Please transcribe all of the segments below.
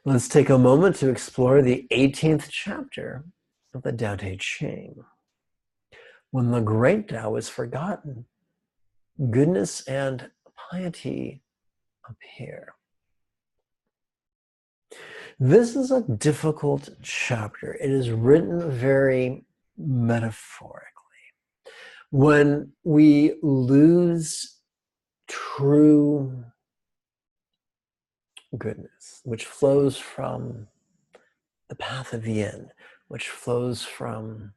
Let's take a moment to explore the 18th chapter of the Tao Te Ching. When the great Tao is forgotten, goodness and piety appear. This is a difficult chapter. It is written very metaphorically. When we lose true goodness, which flows from the path of yin, which flows from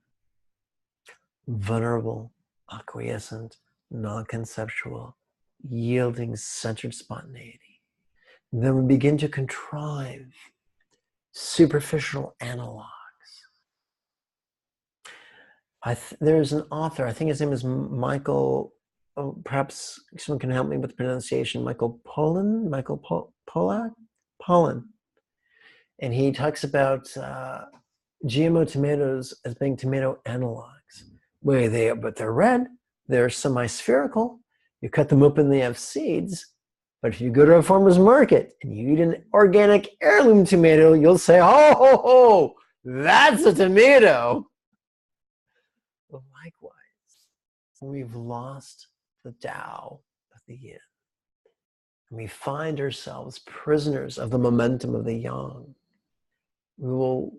vulnerable, acquiescent, non-conceptual, yielding, centered spontaneity, then we begin to contrive superficial analogs. There's an author, I think his name is Michael, perhaps someone can help me with the pronunciation, Michael Pollan, Pollan. And he talks about GMO tomatoes as being tomato analogs. But they're red, they're semi-spherical. You cut them open, they have seeds. But if you go to a farmer's market and you eat an organic heirloom tomato, you'll say, "Oh, ho, ho, that's a tomato." Well, likewise, we've lost the Tao of the Yin. And we find ourselves prisoners of the momentum of the Yang. We will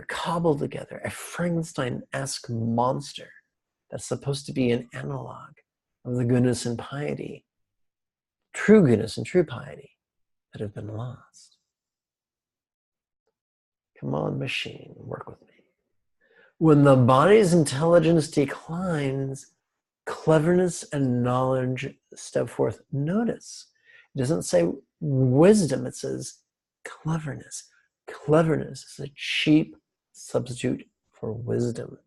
cobble together a Frankenstein-esque monster that's supposed to be an analog of the goodness and piety, true goodness and true piety that have been lost. Come on, machine, work with me. When the body's intelligence declines, cleverness and knowledge step forth. Notice, it doesn't say wisdom, it says cleverness. Cleverness is a cheap substitute for wisdom.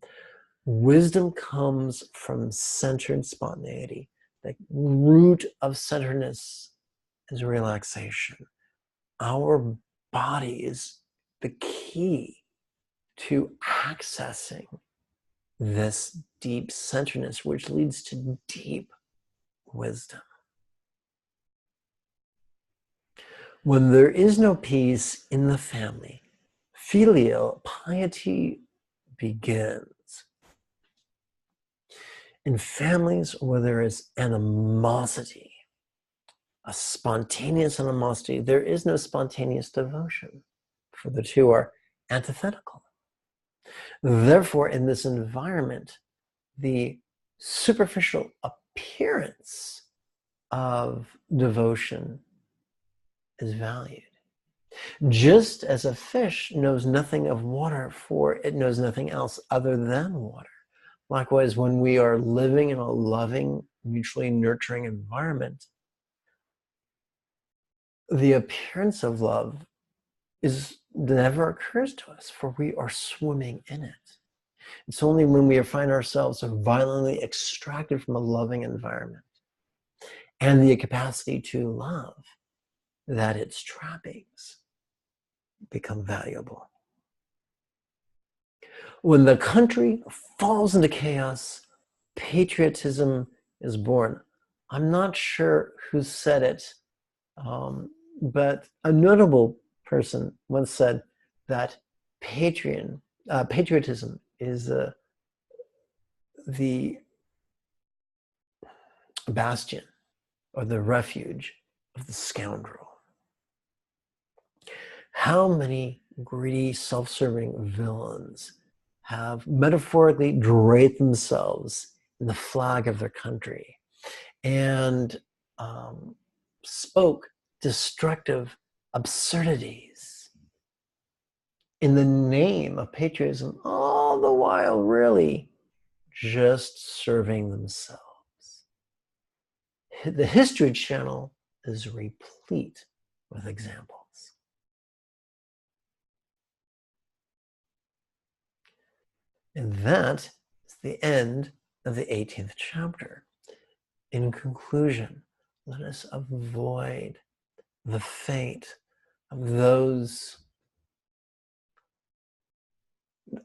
Wisdom comes from centered spontaneity. The root of centeredness is relaxation. Our body is the key to accessing this deep centeredness, which leads to deep wisdom. When there is no peace in the family, filial piety begins. In families where there is animosity, a spontaneous animosity, there is no spontaneous devotion, for the two are antithetical. Therefore, in this environment, the superficial appearance of devotion is valued. Just as a fish knows nothing of water, for it knows nothing else other than water. Likewise, when we are living in a loving, mutually nurturing environment, the appearance of love never occurs to us, for we are swimming in it. It's only when we find ourselves violently extracted from a loving environment and the capacity to love that its trappings become valuable. When the country falls into chaos, patriotism is born. I'm not sure who said it, but a notable person once said that patriotism is the bastion or the refuge of the scoundrel. How many greedy, self-serving villains have metaphorically draped themselves in the flag of their country and spoke destructive absurdities in the name of patriotism, all the while really just serving themselves. The History Channel is replete with examples. And that is the end of the 18th chapter. In conclusion, let us avoid the fate of those,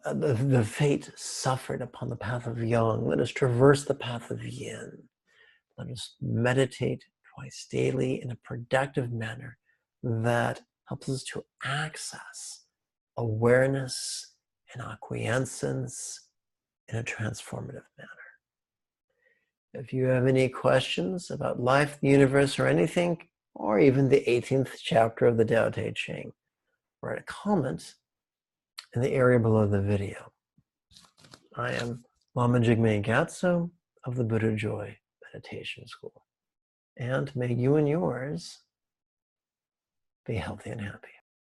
the fate suffered upon the path of yang. Let us traverse the path of yin. Let us meditate twice daily in a productive manner that helps us to access awareness and acquiescence in a transformative manner. If you have any questions about life, the universe, or anything, or even the 18th chapter of the Tao Te Ching, write a comment in the area below the video. I am Lama Jigme Gyatso of the Buddha Joy Meditation School. And may you and yours be healthy and happy.